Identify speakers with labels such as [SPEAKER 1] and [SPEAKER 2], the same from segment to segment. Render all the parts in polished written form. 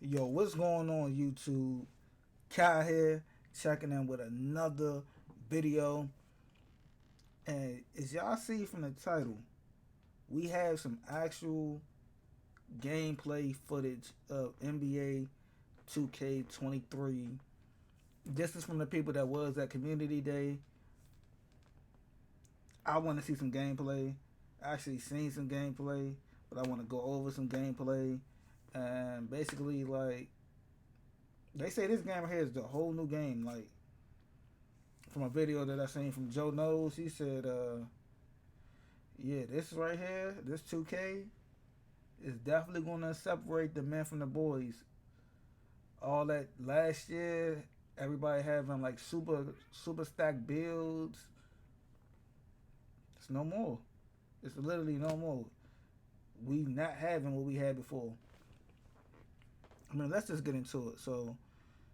[SPEAKER 1] Yo, what's going on YouTube? Kai here, checking in with another video. And as y'all see from the title, we have some actual gameplay footage of NBA 2K23. This is from the people that was at Community Day. I want to see some gameplay. I actually seen some gameplay, but I want to go over some gameplay. And basically, like, they say this game right here is the whole new game. Like, from a video that I seen from Joe Knows, he said, yeah, this right here, this 2K, is definitely going to separate the men from the boys. All that last year, everybody having, like, super stacked builds. It's no more. It's literally no more. We not having what we had before. I mean, let's just get into it. So,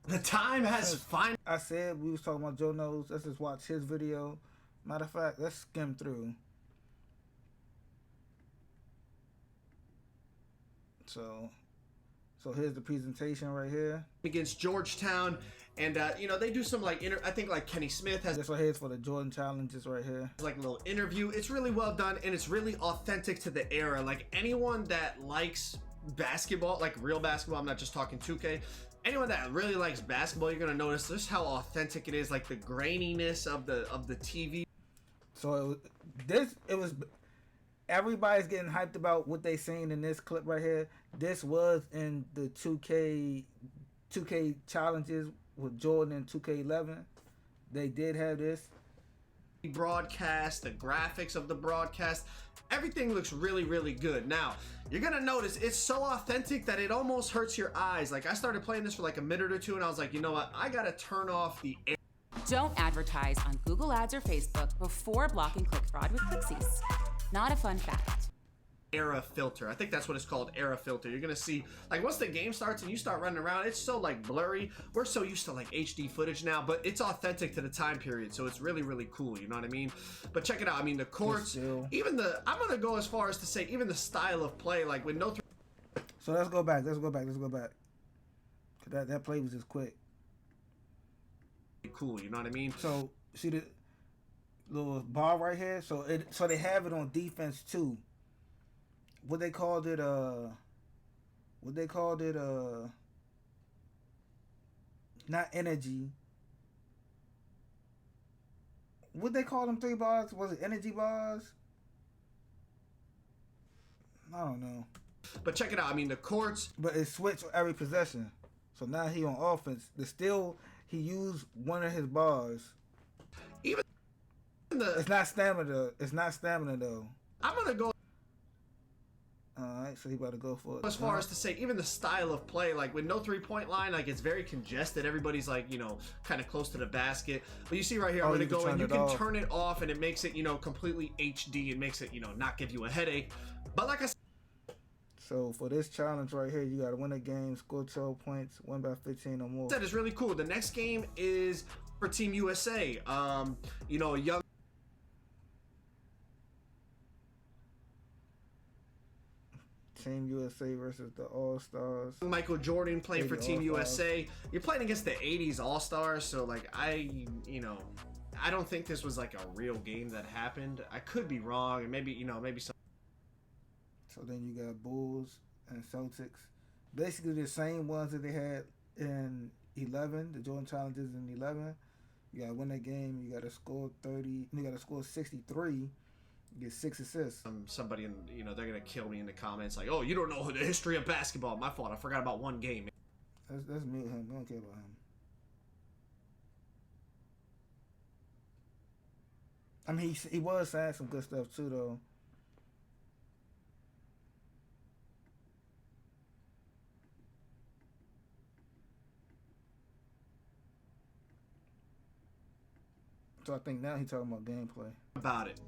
[SPEAKER 2] the time has finally.
[SPEAKER 1] I said we was talking about Joe Knows. Let's just watch his video. Matter of fact, let's skim through. So here's the presentation right here
[SPEAKER 2] Against Georgetown, and you know, they do some like I think like Kenny Smith has
[SPEAKER 1] this right here is for the Jordan challenges right here.
[SPEAKER 2] like a little interview. It's really well done and it's really authentic to the era. Like anyone that likes basketball, like real basketball, I'm not just talking 2K. Anyone that really likes basketball, you're gonna notice just how authentic it is, like the graininess of the TV.
[SPEAKER 1] So it was everybody's getting hyped about what they seen in this clip right here. This was in the 2K challenges with Jordan in 2K11. They did have this
[SPEAKER 2] Broadcast, the graphics of the broadcast, everything looks really good. Now you're gonna notice it's so authentic that it almost hurts your eyes. Like I started playing this for like a minute or two and I was like, you know what, I gotta turn off the air.
[SPEAKER 3] Don't advertise on Google Ads or Facebook before blocking click fraud with Pixies. Not a fun fact.
[SPEAKER 2] Era filter. I think that's what it's called, era filter. You're gonna see like once the game starts and you start running around, it's so like blurry. We're so used to like HD footage now, but it's authentic to the time period, so it's really cool, you know what I mean? But check it out. I mean, the courts, even the, I'm gonna go as far as to say even the style of play, like with no
[SPEAKER 1] So let's go back. That play was just quick.
[SPEAKER 2] Cool, you know what I mean?
[SPEAKER 1] So see the little bar right here. So they have it on defense too. What they called it, not energy. What they call them 3 bars? Was it energy bars? I don't know.
[SPEAKER 2] But check it out. I mean, the courts.
[SPEAKER 1] But it switched every possession. So now he on offense. He used one of his bars.
[SPEAKER 2] Even
[SPEAKER 1] it's not stamina. It's not stamina though.
[SPEAKER 2] I'm gonna go.
[SPEAKER 1] Alright, so he about to go for it.
[SPEAKER 2] As far as to say, even the style of play, like with no 3-point line, like it's very congested. Everybody's like, you know, kind of close to the basket. But you see right here, I'm gonna go and you can turn it off and it makes it, you know, completely HD. It makes it, you know, not give you a headache. But like I said,
[SPEAKER 1] so for this challenge right here, you gotta win a game, score 12 points, win by 15 or more.
[SPEAKER 2] That is really cool. The next game is for Team USA. You know, young.
[SPEAKER 1] Team USA versus the All-Stars.
[SPEAKER 2] Michael Jordan playing for Team USA. You're playing against the 80s All-Stars, so like you know, I don't think this was like a real game that happened. I could be wrong, and maybe, you know, maybe some.
[SPEAKER 1] So then you got Bulls and Celtics. Basically the same ones that they had in 11, the Jordan challenges in 11. You gotta win that game, you gotta score 30, you gotta score 63. Get 6 assists.
[SPEAKER 2] Somebody, in, you know, they're gonna kill me in the comments like, oh, you don't know the history of basketball. My fault. I forgot about one game.
[SPEAKER 1] Let's mute him. I don't care about him. I mean, he was saying some good stuff too, though. So I think now he's talking about gameplay.
[SPEAKER 2] About it.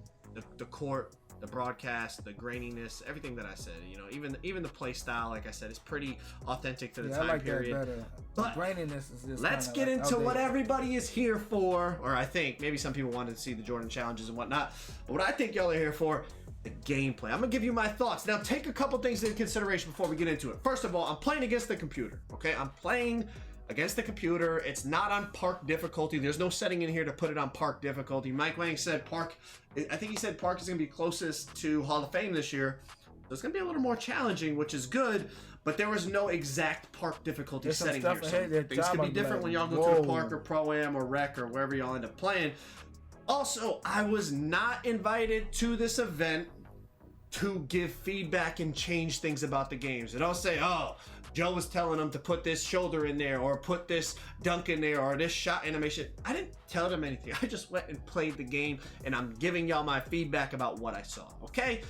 [SPEAKER 2] The court, the broadcast, the graininess, everything that I said, you know, even the play style, like I said, is pretty authentic to the time
[SPEAKER 1] I like
[SPEAKER 2] period.
[SPEAKER 1] That better.
[SPEAKER 2] But
[SPEAKER 1] the graininess is just
[SPEAKER 2] let's get into what everybody is here for, or I think maybe some people wanted to see the Jordan challenges and whatnot. But what I think y'all are here for, the gameplay. I'm gonna give you my thoughts. Now take a couple things into consideration before we get into it. First of all, I'm playing against the computer, okay? I'm playing against the computer. It's not on park difficulty. There's no setting in here to put it on park difficulty. Mike Wang said park, I think he said park is gonna be closest to Hall of Fame this year. So it's gonna be a little more challenging, which is good, but there was no exact park difficulty setting here. So things could be different when y'all go to the park or Pro-Am or Rec or wherever y'all end up playing. Also, I was not invited to this event to give feedback and change things about the games. And I'll say, oh, Joe was telling them to put this shoulder in there or put this dunk in there or this shot animation. I didn't tell them anything. I just went and played the game, and I'm giving y'all my feedback about what I saw, okay?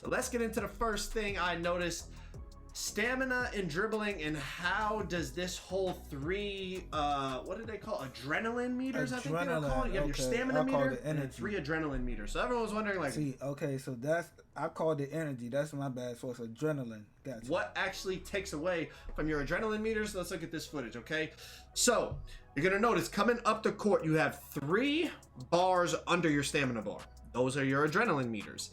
[SPEAKER 2] So let's get into the first thing I noticed. Stamina and dribbling, and how does this whole three what did they call adrenaline meters? I think they were calling it. You have your stamina meter and 3 adrenaline meters. So everyone was wondering, like,
[SPEAKER 1] so that's, I called it energy. That's my bad. So it's adrenaline. Gotcha.
[SPEAKER 2] What actually takes away from your adrenaline meters? Let's look at this footage, okay? So you're gonna notice coming up the court, you have 3 bars under your stamina bar. Those are your adrenaline meters.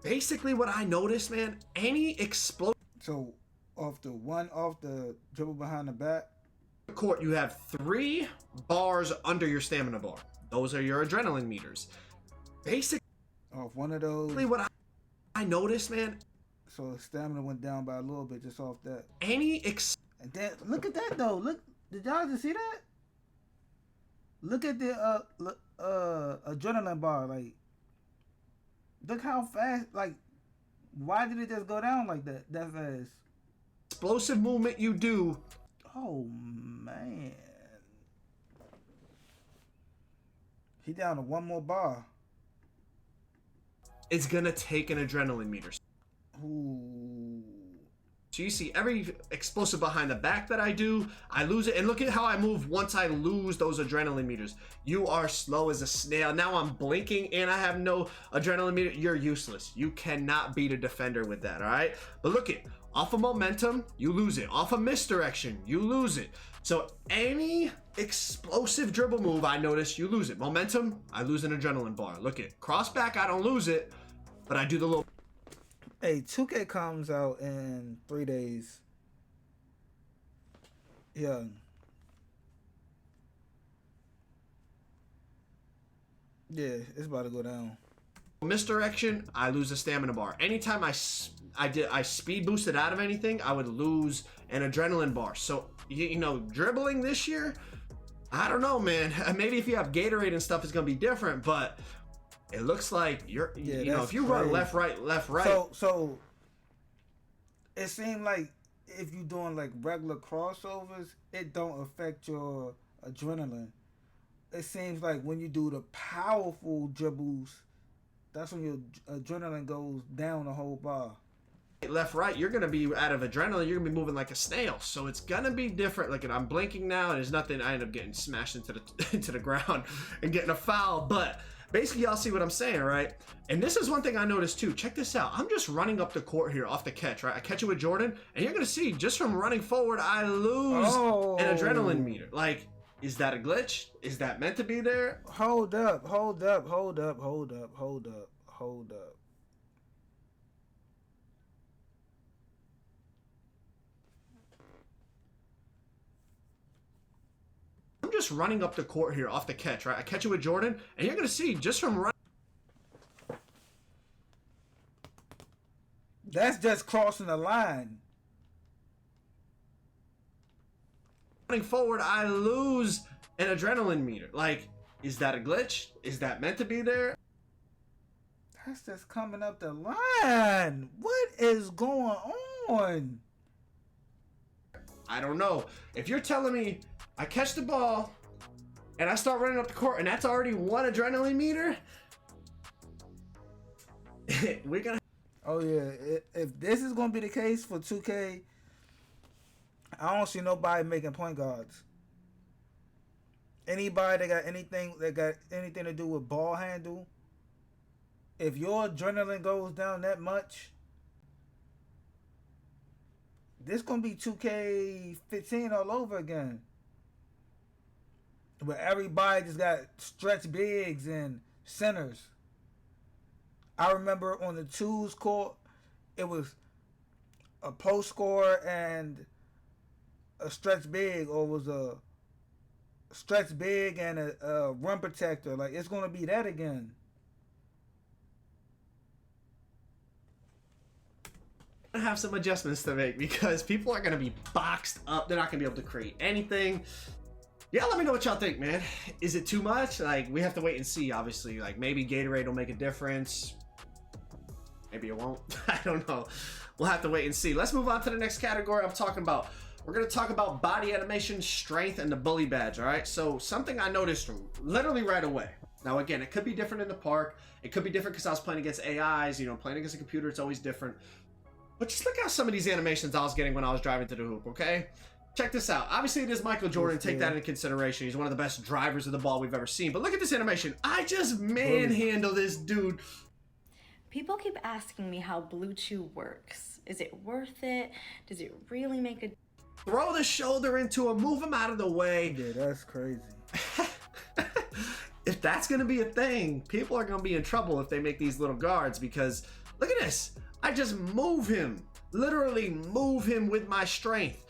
[SPEAKER 2] Basically, what I noticed, man, any explosive.
[SPEAKER 1] So off the dribble behind the back
[SPEAKER 2] court, you have 3 bars under your stamina bar. Those are your adrenaline meters. Basically,
[SPEAKER 1] off one of those.
[SPEAKER 2] What I noticed, man.
[SPEAKER 1] So stamina went down by a little bit just off that.
[SPEAKER 2] And
[SPEAKER 1] then look at that though. Look, did y'all just see that? Look at the adrenaline bar. Like, look how fast. Like, why did it just go down like that fast?
[SPEAKER 2] Explosive movement you do.
[SPEAKER 1] Oh, man. He down to 1 more bar.
[SPEAKER 2] It's going to take an adrenaline meter.
[SPEAKER 1] Ooh.
[SPEAKER 2] So you see every explosive behind the back that I do, I lose it. And look at how I move once I lose those adrenaline meters. You are slow as a snail. Now I'm blinking and I have no adrenaline meter. You're useless. You cannot beat a defender with that, all right? But look at, off of momentum, you lose it. Off of misdirection, you lose it. So any explosive dribble move, I notice you lose it. Momentum, I lose an adrenaline bar. Look at cross back, I don't lose it, but I do the little.
[SPEAKER 1] Hey, 2K comes out in 3 days. Yeah. Yeah, it's about to go down.
[SPEAKER 2] Misdirection, I lose a stamina bar. Anytime I speed boosted out of anything, I would lose an adrenaline bar. So, you know, dribbling this year, I don't know, man. Maybe if you have Gatorade and stuff, it's going to be different, but it looks like you know, if you run left, right.
[SPEAKER 1] So it seemed like if you're doing like regular crossovers, it don't affect your adrenaline. It seems like when you do the powerful dribbles, that's when your adrenaline goes down the whole bar.
[SPEAKER 2] Left, right, you're going to be out of adrenaline. You're going to be moving like a snail. So it's going to be different. Like, I'm blinking now, and there's nothing. I end up getting smashed into the ground and getting a foul. But basically, y'all see what I'm saying, right? And this is one thing I noticed too. Check this out. I'm just running up the court here off the catch, right? I catch it with Jordan, and you're going to see just from running forward, I lose an adrenaline meter. Like, is that a glitch? Is that meant to be there?
[SPEAKER 1] Hold up.
[SPEAKER 2] I'm just running up the court here off the catch, right? I catch it with Jordan, and you're going to see just from running.
[SPEAKER 1] That's just crossing the line.
[SPEAKER 2] Running forward, I lose an adrenaline meter. Like, is that a glitch? Is that meant to be there?
[SPEAKER 1] That's just coming up the line. What is going on?
[SPEAKER 2] I don't know. If you're telling me I catch the ball and I start running up the court and that's already 1 adrenaline meter, we're gonna.
[SPEAKER 1] Oh yeah, if this is gonna be the case for 2K, I don't see nobody making point guards. Anybody that got anything to do with ball handle, if your adrenaline goes down that much, this gonna be 2K15 all over again. Where everybody just got stretch bigs and centers. I remember on the twos court, it was a post score and a stretch big, or was a stretch big and a run protector. Like, it's gonna be that again.
[SPEAKER 2] Have some adjustments to make because people are going to be boxed up. They're not going to be able to create anything. Yeah, let me know what y'all think, man. Is it too much? Like, we have to wait and see, obviously. Like, maybe Gatorade will make a difference. Maybe it won't. I don't know. We'll have to wait and see. Let's move on to the next category I'm talking about. We're going to talk about body animation, strength, and the bully badge, all right? So, something I noticed literally right away. Now, again, it could be different in the park. It could be different because I was playing against AIs. You know, playing against a computer, it's always different. But just look at some of these animations I was getting when I was driving to the hoop, okay? Check this out. Obviously, it is Michael Jordan. Take that into consideration. He's one of the best drivers of the ball we've ever seen. But look at this animation. I just manhandle this dude.
[SPEAKER 4] People keep asking me how Blue Chew works. Is it worth it? Does it really make a...
[SPEAKER 2] Throw the shoulder into him. Move him out of the way.
[SPEAKER 1] Yeah, that's crazy.
[SPEAKER 2] If that's going to be a thing, people are going to be in trouble if they make these little guards because look at this. I just move him, literally move him with my strength.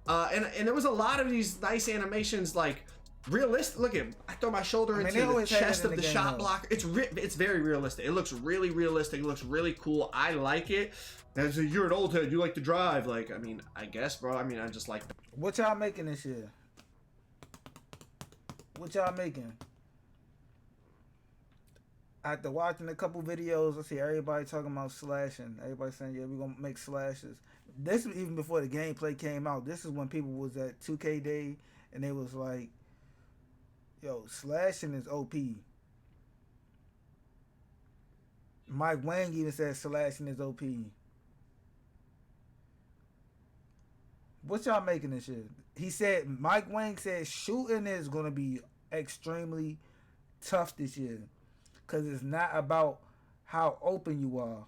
[SPEAKER 2] And there was a lot of these nice animations, like realistic. Look at, I throw my shoulder into the chest of the shot blocker. It's very realistic. It looks really realistic. It looks really cool. I like it. And so you're an old head. You like to drive. Like, I mean, I guess, bro. I mean, I just like.
[SPEAKER 1] What y'all making this year? What y'all making? After watching a couple videos, I see everybody talking about slashing. Everybody saying, yeah, we're going to make slashes. This was even before the gameplay came out. This is when people was at 2K Day, and they was like, yo, slashing is OP. Mike Wang even said slashing is OP. What y'all making this year? He said, Mike Wang said shooting is going to be extremely tough this year. Because it's not about how open you are.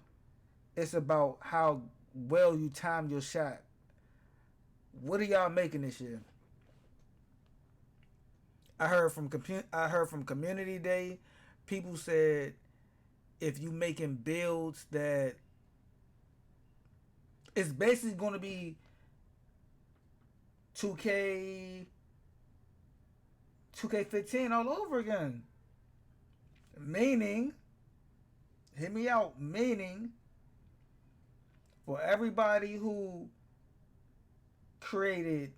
[SPEAKER 1] It's about how well you time your shot. What are y'all making this year? I heard from Community Day, people said if you making builds that it's basically going to be 2K15 all over again. Meaning, hear me out, meaning for everybody who created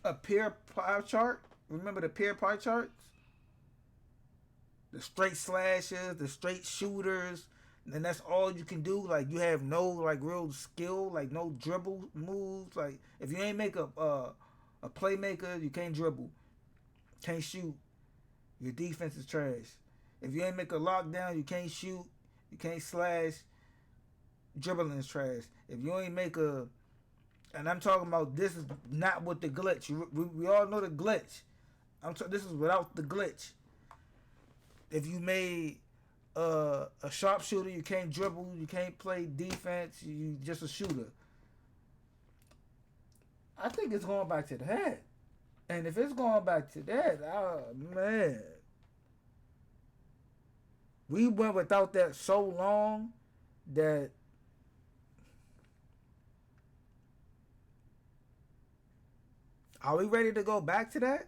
[SPEAKER 1] a peer pie chart, remember the peer pie charts? The straight slashes, the straight shooters, and that's all you can do. Like, you have no, like, real skill, like, no dribble moves. Like, if you ain't make a playmaker, you can't dribble, can't shoot. Your defense is trash. If you ain't make a lockdown, you can't shoot, you can't slash. Dribbling is trash. If you ain't make a, and I'm talking about, this is not with the glitch. We all know the glitch. This is without the glitch. If you made a sharpshooter, you can't dribble, you can't play defense, you just a shooter. I think it's going back to that. And if it's going back to that, oh man. We went without that so long that are we ready to go back to that?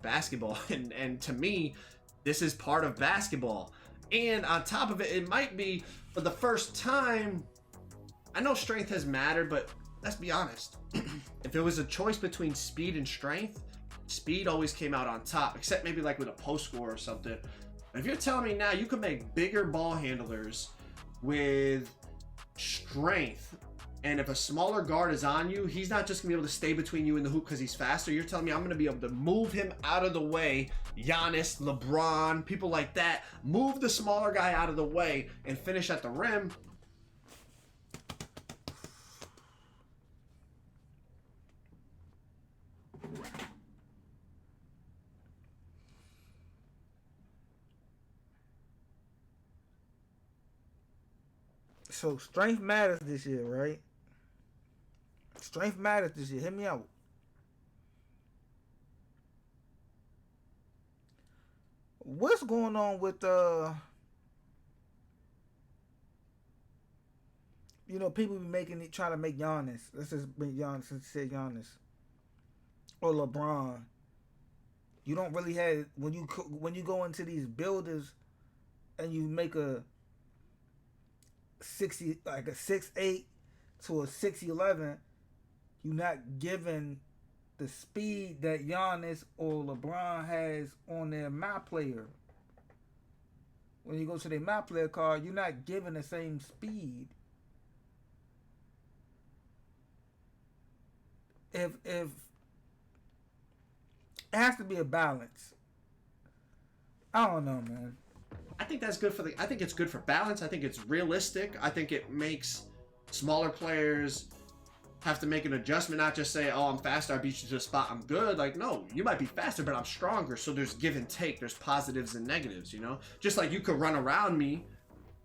[SPEAKER 2] Basketball. And to me, this is part of basketball. And on top of it, it might be for the first time. I know strength has mattered, but let's be honest. If it was a choice between speed and strength, speed always came out on top, except maybe like with a post score or something. But if you're telling me now you can make bigger ball handlers with strength, and if a smaller guard is on you, he's not just gonna be able to stay between you and the hoop because he's faster. You're telling me I'm gonna be able to move him out of the way. Giannis, LeBron, people like that, move the smaller guy out of the way and finish at the rim.
[SPEAKER 1] So strength matters this year, right? Strength matters this year. Hit me out. What's going on with people be making it, trying to make Giannis. Let's just make Giannis, since you said Giannis or LeBron. You don't really have, when you go into these builders and you make a 60, like a 6'8" to a 6'11", you're not giving the speed that Giannis or LeBron has on their map player. When you go to their map player card, you're not giving the same speed. If it has to be a balance. I don't know, man.
[SPEAKER 2] I think that's good for I think it's good for balance. I think it's realistic. I think it makes smaller players have to make an adjustment, not just say, oh, I'm faster, I beat you to a spot, I'm good. Like, no, you might be faster, but I'm stronger. So there's give and take. There's positives and negatives, you know? Just like you could run around me,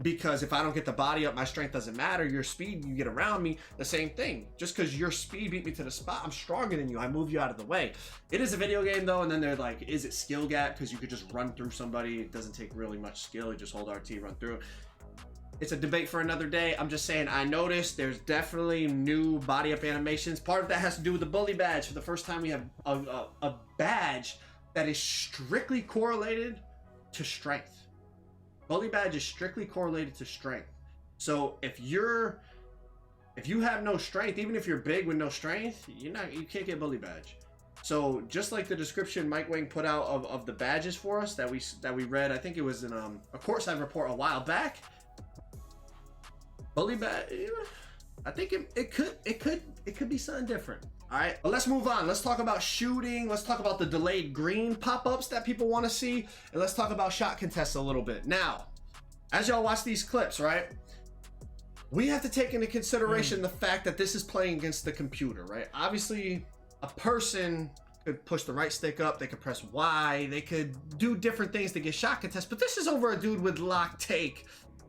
[SPEAKER 2] because if I don't get the body up, my strength doesn't matter. Your speed, you get around me, the same thing. Just because your speed beat me to the spot, I'm stronger than you. I move you out of the way. It is a video game, though, and then they're like, is it skill gap? Because you could just run through somebody. It doesn't take really much skill. You just hold RT, run through. It's a debate for another day. I'm just saying, I noticed there's definitely new body up animations. Part of that has to do with the bully badge. For the first time, we have a badge that is strictly correlated to strength. Bully badge is strictly correlated to strength. So if you have no strength, even if you're big with no strength, you can't get bully badge. So just like the description Mike Wang put out of the badges for us that we read, I think it was in a courtside report a while back. Bully badge, I think it could be something different. All right, but let's move on. Let's talk about shooting. Let's talk about the delayed green pop-ups that people want to see. And let's talk about shot contests a little bit. Now, as y'all watch these clips, right, we have to take into consideration the fact that this is playing against the computer, right? Obviously, a person could push the right stick up. They could press Y. They could do different things to get shot contests. But this is over a dude with lock take.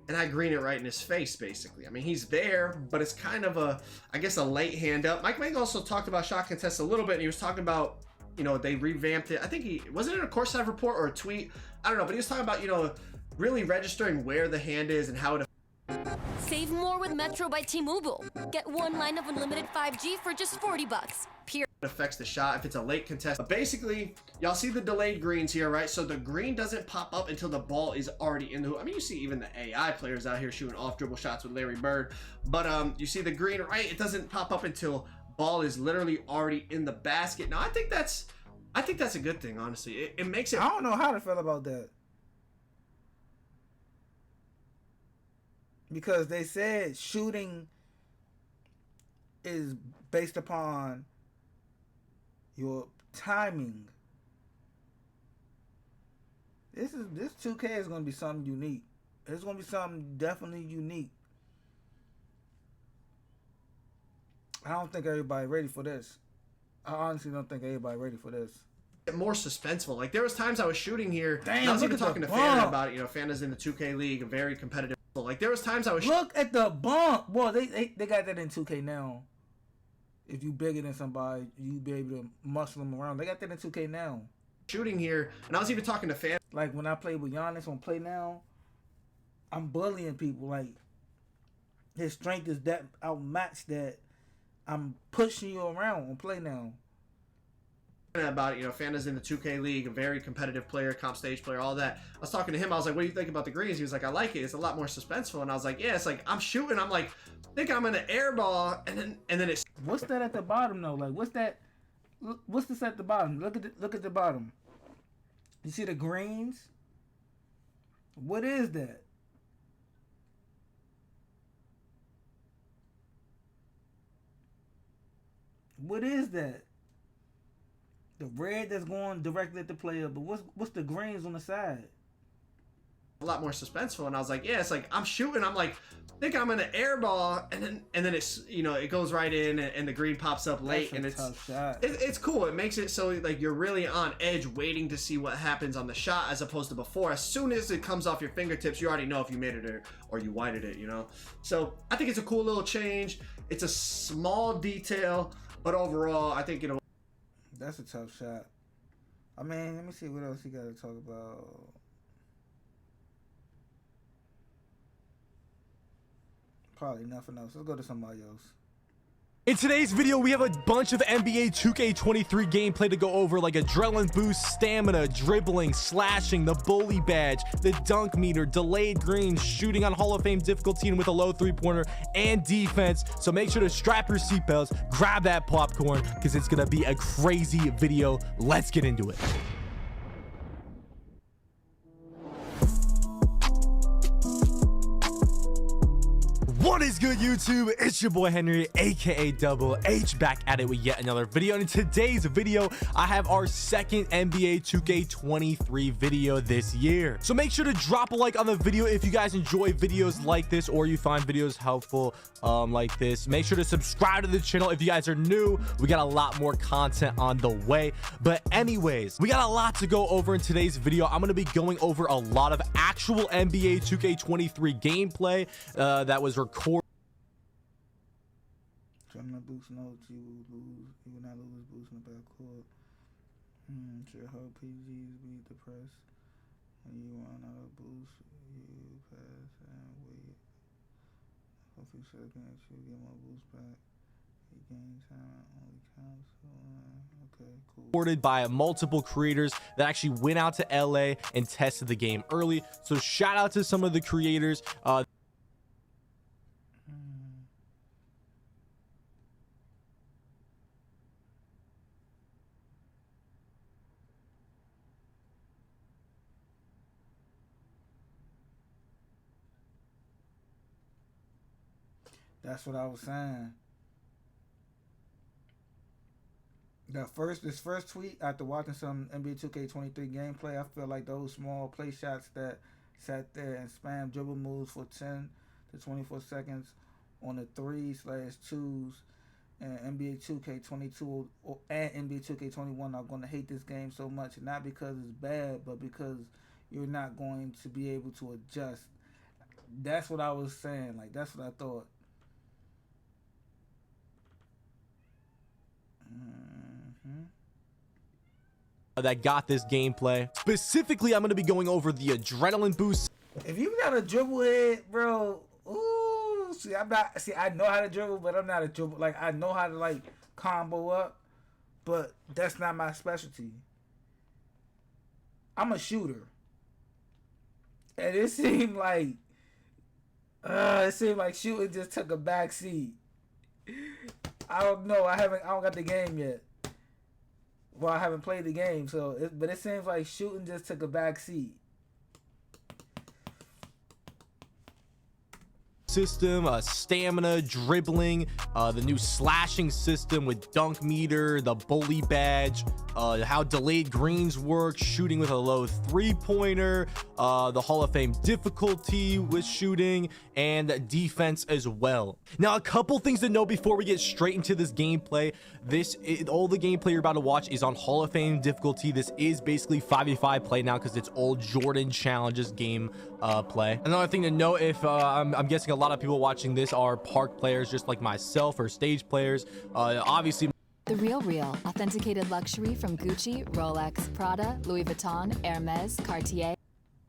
[SPEAKER 2] And I green it right in his face, basically. I mean, he's there, but it's kind of I guess a late hand up. Mike Mang also talked about shot contests a little bit, and he was talking about, they revamped it. I think wasn't it a courtside report or a tweet? I don't know, but he was talking about, really registering where the hand is and how it.
[SPEAKER 5] Save more with Metro by T-Mobile. Get one line of unlimited 5G for just $40.
[SPEAKER 2] Affects the shot if it's a late contest. But basically, y'all see the delayed greens here, right? So the green doesn't pop up until the ball is already in the hoop. I mean, you see even the AI players out here shooting off dribble shots with Larry Bird. But you see the green, right? It doesn't pop up until ball is literally already in the basket. Now, I think that's a good thing, honestly. It makes it.
[SPEAKER 1] I don't know how to feel about that. Because they said shooting is based upon your timing. This 2K is gonna be something unique. It's gonna be something definitely unique. I don't think everybody ready for this. I honestly don't think everybody ready for this.
[SPEAKER 2] More suspenseful. Like there was times I was shooting here.
[SPEAKER 1] Damn,
[SPEAKER 2] and I was even
[SPEAKER 1] look at
[SPEAKER 2] talking
[SPEAKER 1] the
[SPEAKER 2] to Fana
[SPEAKER 1] bump.
[SPEAKER 2] about it. Fana's in the 2K league, a very competitive. Like there was times I was.
[SPEAKER 1] Look at the bump. Boy, they got that in 2K now. If you bigger than somebody, you be able to muscle them around. They got that in 2K now.
[SPEAKER 2] Shooting here, and I was even talking to Fana.
[SPEAKER 1] Like when I play with Giannis on Play Now, I'm bullying people. Like his strength is that outmatched that I'm pushing you around on Play Now.
[SPEAKER 2] About it, Fana's in the 2K league, a very competitive player, comp stage player, all that. I was talking to him. I was like, "What do you think about the greens?" He was like, "I like it. It's a lot more suspenseful." And I was like, "Yeah, it's like I'm shooting. I'm like, thinking I'm in an air ball, and then it's."
[SPEAKER 1] What's that at the bottom though? Like, what's that? What's this at the bottom? Look at the bottom. You see the greens? What is that? What is that? The red that's going directly at the player, but what's the greens on the side?
[SPEAKER 2] A lot more suspenseful, and I was like, "Yeah, it's like I'm shooting. I'm like, think I'm in an air ball, and then it's it goes right in, and the green pops up late, and it's cool. It makes it so like you're really on edge, waiting to see what happens on the shot, as opposed to before. As soon as it comes off your fingertips, you already know if you made it or you whited it. So I think it's a cool little change. It's a small detail, but overall, I think it'll.
[SPEAKER 1] That's a tough shot. I mean, let me see what else you got to talk about. Probably nothing else. Let's go to somebody else.
[SPEAKER 6] In today's video, we have a bunch of NBA 2K23 gameplay to go over, like adrenaline boost, stamina, dribbling, slashing, the bully badge, the dunk meter, delayed greens, shooting on Hall of Fame difficulty and with a low three-pointer, and defense. So make sure to strap your seatbelts, grab that popcorn, because it's going to be a crazy video. Let's get into it. What is good, YouTube? It's your boy Henry, aka Double H, back at it with yet another video. And in today's video, I have our second NBA 2K23 video this year. So make sure to drop a like on the video if you guys enjoy videos like this, or you find videos helpful like this. Make sure to subscribe to the channel if you guys are new. We got a lot more content on the way. But anyways, we got a lot to go over in today's video. I'm going to be going over a lot of actual NBA 2K23 gameplay that was recorded.
[SPEAKER 1] Trying to boost notes, you will lose. You will not lose boost in the backcourt. Should help PGs be depressed. When you run out of boost, you pass and wait. For a few seconds, you get more boost back. You gain time only counts. Okay, cool.
[SPEAKER 6] Supported by multiple creators that actually went out to LA and tested the game early. So shout out to some of the creators.
[SPEAKER 1] That's what I was saying. This first tweet after watching some NBA 2K23 gameplay, I feel like those small play shots that sat there and spammed dribble moves for 10 to 24 seconds on the 3/2s and NBA 2K22 and NBA 2K21 are going to hate this game so much, not because it's bad, but because you're not going to be able to adjust. That's what I was saying. Like, that's what I thought.
[SPEAKER 6] That got this gameplay. Specifically, I'm going to be going over the adrenaline boost.
[SPEAKER 1] If you got a dribble head, bro, ooh, I know how to dribble, but I'm not a dribble. Like, I know how to, like, combo up, but that's not my specialty. I'm a shooter. And it seemed like shooting just took a back seat. I don't know. I don't got the game yet. Well, I haven't played the game, but it seems like shooting just took a back seat.
[SPEAKER 6] System, stamina, dribbling, the new slashing system with dunk meter, the bully badge, how delayed greens work, shooting with a low three-pointer, the Hall of Fame difficulty with shooting, and defense as well. Now, a couple things to know before we get straight into this gameplay. All the gameplay you're about to watch is on Hall of Fame difficulty. This is basically 5v5 play now because it's old Jordan challenges game play. Another thing to note, if I'm guessing a lot of people watching this are park players just like myself, or stage players, obviously.
[SPEAKER 7] The Real authenticated luxury from Gucci, Rolex, Prada, Louis Vuitton, Hermes, Cartier.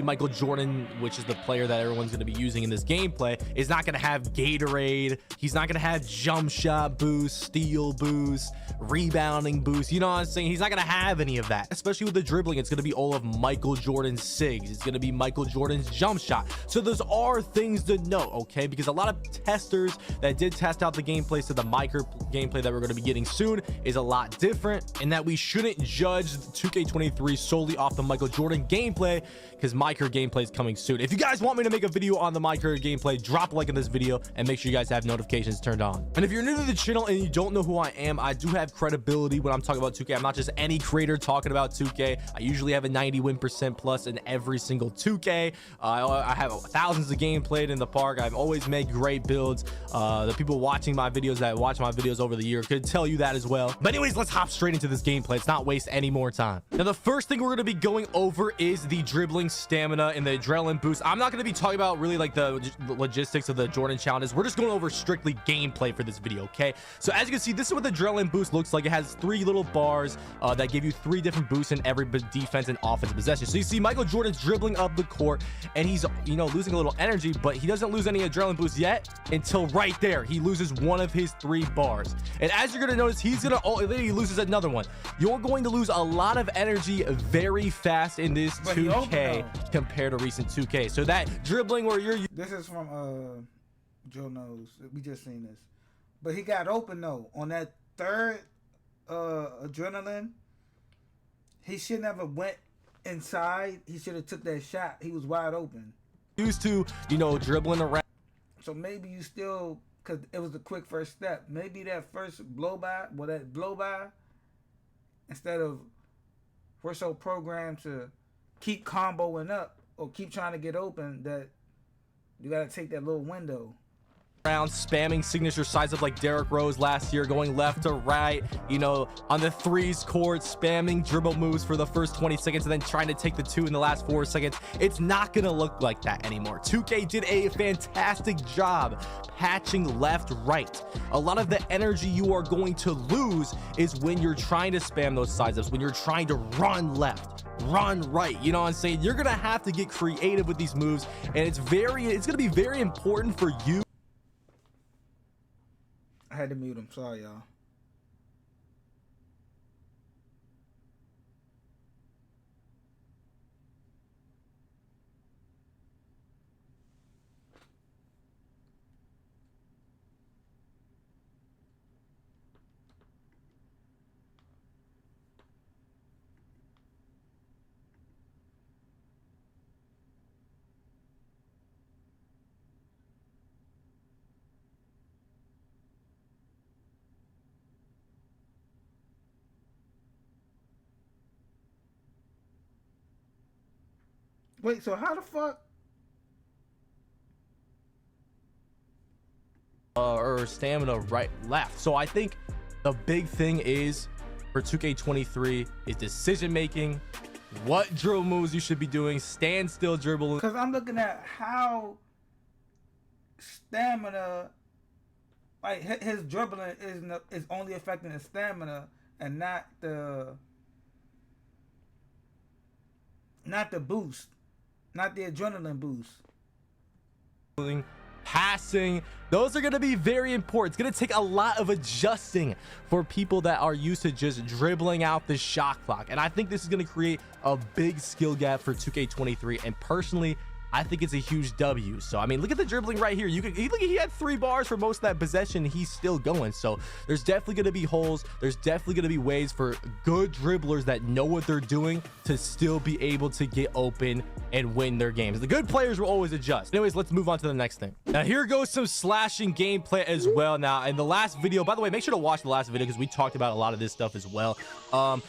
[SPEAKER 6] Michael Jordan, which is the player that everyone's going to be using in this gameplay, is not going to have Gatorade. He's not going to have jump shot boost, steal boost, rebounding boost. You know what I'm saying? He's not going to have any of that. Especially with the dribbling, it's going to be all of Michael Jordan's SIGs. It's going to be Michael Jordan's jump shot. So those are things to note, okay? Because a lot of testers that did test out the gameplay said the micro gameplay that we're going to be getting soon is a lot different, and that we shouldn't judge 2K23 solely off the Michael Jordan gameplay, because micro gameplay is coming soon. If you guys want me to make a video on the micro gameplay, drop a like in this video and make sure you guys have notifications turned on. And if you're new to the channel and you don't know who I am, I do have credibility when I'm talking about 2K. I'm not just any creator talking about 2K. I usually have a 90 win percent plus in every single 2K. I have thousands of games played in the park. I've always made great builds. The people watching my videos that watch my videos over the year could tell you that as well. But anyways, let's hop straight into this gameplay. Let's not waste any more time. Now, the first thing we're going to be going over is the dribbling stamina stamina and the adrenaline boost. I'm not going to be talking about really like the logistics of the Jordan challenges. We're just going over strictly gameplay for this video, okay? So as you can see, this is what the adrenaline boost looks like. It has 3 little bars that give you 3 different boosts in every defense and offensive possession. So you see Michael Jordan's dribbling up the court, and he's, you know, losing a little energy, but he doesn't lose any adrenaline boost yet until right there. He loses one of his 3 bars. And as you're going to notice, he's going to, he loses another one. You're going to lose a lot of energy very fast in this 2K compared to recent 2K. So that dribbling where you're...
[SPEAKER 1] This is from Joe Knows. We just seen this. But he got open though. On that 3rd adrenaline, he shouldn't have went inside. He should have took that shot. He was wide open.
[SPEAKER 6] Used to, you know, dribbling around.
[SPEAKER 1] So maybe you still, because it was a quick first step. Maybe that first blow by, instead of we're so programmed to keep comboing up or keep trying to get open that you got to take that little window.
[SPEAKER 6] Around spamming signature sides up like Derrick Rose last year, going left to right, you know, on the 3s court, spamming dribble moves for the first 20 seconds and then trying to take the 2 in the last 4 seconds. It's not gonna look like that anymore. 2K did a fantastic job patching left, right. A lot of the energy you are going to lose is when you're trying to spam those sides ups, when you're trying to run left, run right. You know what I'm saying? You're gonna have to get creative with these moves, and it's gonna be very important for you.
[SPEAKER 1] I had to mute him. Sorry, y'all. Wait, so how the fuck?
[SPEAKER 6] Or stamina right, left. So I think the big thing is for 2K23 is decision making, what drill moves you should be doing, stand still dribbling.
[SPEAKER 1] Because I'm looking at how stamina, like his dribbling is only affecting his stamina and not the boost. Not the adrenaline boost.
[SPEAKER 6] Passing, those are going to be very important. It's going to take a lot of adjusting for people that are used to just dribbling out the shot clock. And I think this is going to create a big skill gap for 2K23. And personally, I think it's a huge W. So, I mean, look at the dribbling right here. He had 3 bars for most of that possession. He's still going. So there's definitely going to be holes. There's definitely going to be ways for good dribblers that know what they're doing to still be able to get open and win their games. The good players will always adjust. Anyways, let's move on to the next thing. Now, here goes some slashing gameplay as well. Now, in the last video, by the way, make sure to watch the last video because we talked about a lot of this stuff as well.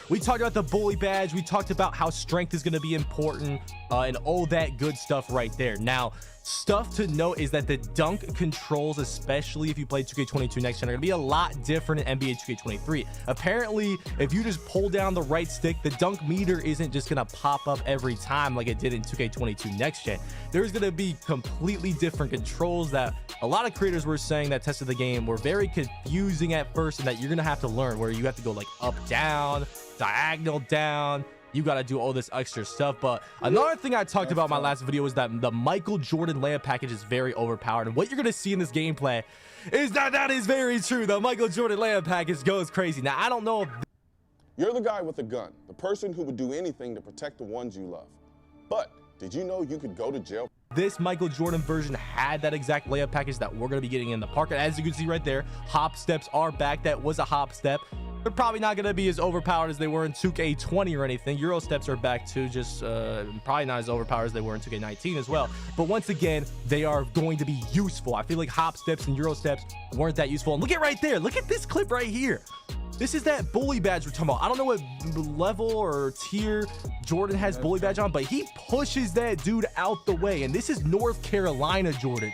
[SPEAKER 6] We talked about the bully badge. We talked about how strength is going to be important and all that good stuff right there. Now, stuff to note is that the dunk controls, especially if you play 2K22 next gen, are gonna be a lot different in NBA 2K23. Apparently, if you just pull down the right stick, the dunk meter isn't just gonna pop up every time like it did in 2K22 next gen. There's gonna be completely different controls that a lot of creators were saying that tested the game were very confusing at first, and that you're gonna have to learn, where you have to go like up, down, diagonal down. You got to do all this extra stuff. But another thing I talked about in my last video is that the Michael Jordan layup package is very overpowered. And what you're going to see in this gameplay is that is very true. The Michael Jordan layup package goes crazy. Now, I don't know if...
[SPEAKER 8] You're the guy with a gun, the person who would do anything to protect the ones you love. But did you know you could go to jail?
[SPEAKER 6] This Michael Jordan version had that exact layup package that we're going to be getting in the park. And as you can see right there, hop steps are back. That was a hop step. They're probably not going to be as overpowered as they were in 2K20 or anything. Euro steps are back too, just probably not as overpowered as they were in 2K19 as well. But once again, they are going to be useful. I feel like hop steps and Euro steps weren't that useful. And look at right there. Look at this clip right here. This is that bully badge we're talking about. I don't know what level or tier Jordan has bully badge on, but he pushes that dude out the way. And this is North Carolina Jordan.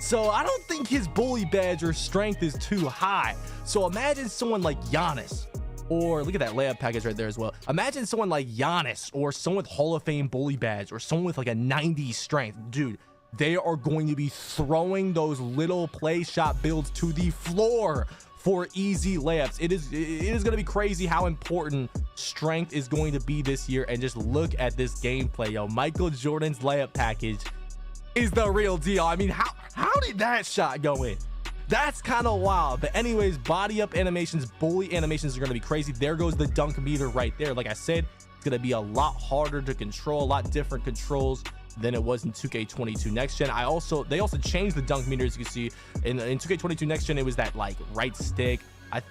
[SPEAKER 6] So I don't think his bully badge or strength is too high. So imagine someone like Giannis Or look at that layup package right there as well. Imagine someone like Giannis or someone with Hall of Fame bully badge or someone with like a 90 strength. Dude, they are going to be throwing those little play shot builds to the floor for easy layups. It is going to be crazy how important strength is going to be this year. And just look at this gameplay, yo. Michael Jordan's layup package is the real deal. I mean, how did that shot go in? That's kind of wild. But anyways, body up animations, bully animations are going to be crazy. There goes the dunk meter right there. Like I said, it's going to be a lot harder to control, a lot different controls than it was in 2K22 Next Gen. They also changed the dunk meter, as you can see. In 2K22 Next Gen, it was that like right stick.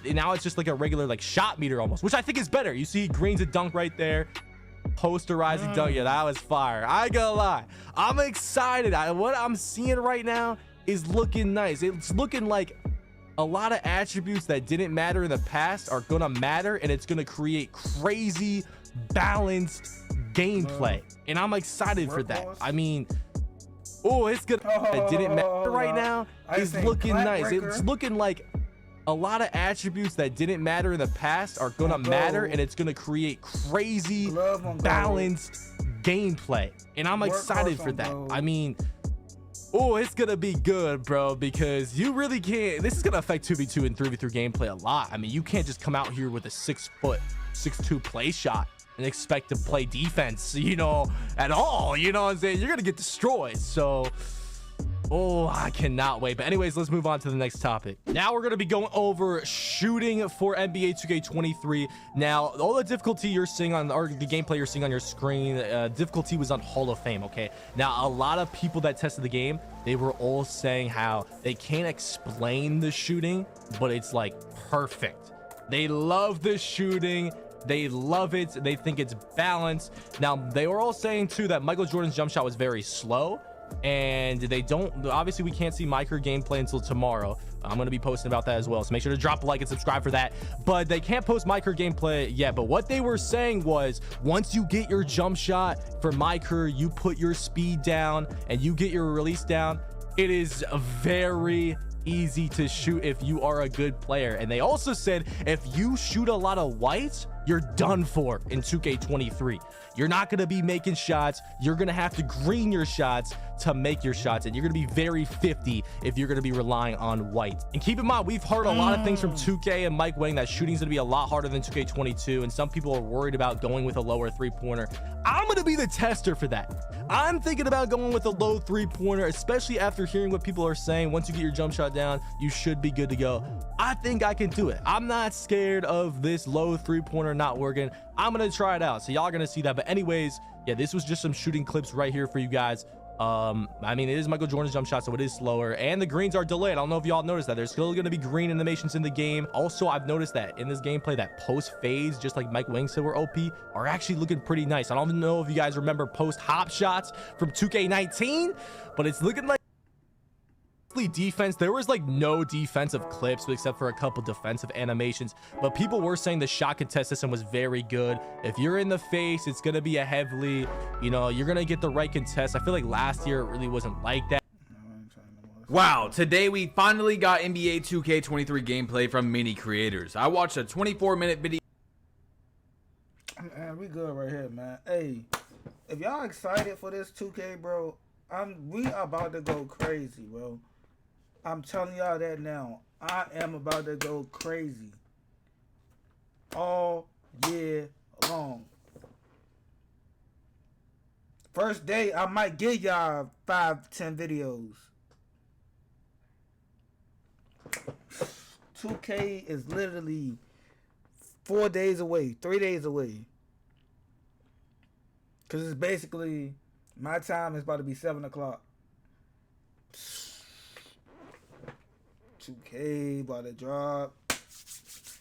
[SPEAKER 6] Now it's just like a regular like shot meter almost, which I think is better. You see Green's a dunk right there. Posterizing dunk. Yeah, that was fire. I ain't gonna lie. I'm excited. What I'm seeing right now is looking nice. It's looking like a lot of attributes that didn't matter in the past are gonna matter, and it's gonna create crazy balanced gameplay, and I'm excited for that. I mean, it's good. It didn't matter right now. It's looking nice. It's looking like a lot of attributes that didn't matter in the past are gonna matter, and it's gonna create crazy balanced gameplay, and I'm excited for that. I mean, it's gonna be good, bro, because you really can't. This is gonna affect 2v2 and 3v3 gameplay a lot. I mean, you can't just come out here with a 6'2" play shot and expect to play defense, at all. You know what I'm saying? You're gonna get destroyed. So I cannot wait. But anyways, let's move on to the next topic. Now we're going to be going over shooting for NBA 2K23. Now, all the difficulty you're seeing or the gameplay you're seeing on your screen, difficulty was on Hall of Fame, okay? Now, a lot of people that tested the game, they were all saying how they can't explain the shooting, but it's like perfect. They love the shooting. They love it. They think it's balanced. Now, they were all saying too that Michael Jordan's jump shot was very slow. And obviously we can't see micro gameplay until tomorrow. I'm going to be posting about that as well, so make sure to drop a like and subscribe for that. But they can't post micro gameplay yet. But what they were saying was, once you get your jump shot for micro, you put your speed down and you get your release down, it is very easy to shoot if you are a good player. And they also said if you shoot a lot of whites, you're done for in 2K23. You're not going to be making shots. You're going to have to green your shots to make your shots, and you're going to be very 50 if you're going to be relying on white. And keep in mind, we've heard a lot of things from 2K and Mike Wang that shooting's going to be a lot harder than 2K22, and some people are worried about going with a lower three-pointer. I'm going to be the tester for that. I'm thinking about going with a low three-pointer, especially after hearing what people are saying. Once you get your jump shot down, you should be good to go. I think I can do it. I'm not scared of this low three-pointer not working. I'm going to try it out, so y'all are going to see that. But anyways, yeah, this was just some shooting clips right here for you guys. I mean, it is Michael Jordan's jump shot, so it is slower, and the greens are delayed. I don't know if y'all noticed that. There's still going to be green animations in the game. Also, I've noticed that in this gameplay, that post fades, just like Mike Wang said were OP, are actually looking pretty nice. I don't even know if you guys remember post hop shots from 2K19, but it's looking like defense. There was like no defensive clips except for a couple defensive animations, but people were saying the shot contest system was very good. If you're in the face, it's going to be a heavily, you're going to get the right contest. I feel like last year it really wasn't like that.
[SPEAKER 9] Wow, today we finally got NBA 2K23 gameplay from many creators. I watched a 24-minute video.
[SPEAKER 1] Man, we good right here, man. Hey, if y'all excited for this 2K, bro, we about to go crazy, bro. I'm telling y'all that now. I am about to go crazy all year long. First day, I might give y'all 5-10 videos. 2K is literally 4 days away, 3 days away. Because it's basically, my time is about to be 7 o'clock. 2K about to drop.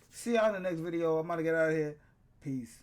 [SPEAKER 1] See y'all in the next video. I'm about to get out of here. Peace.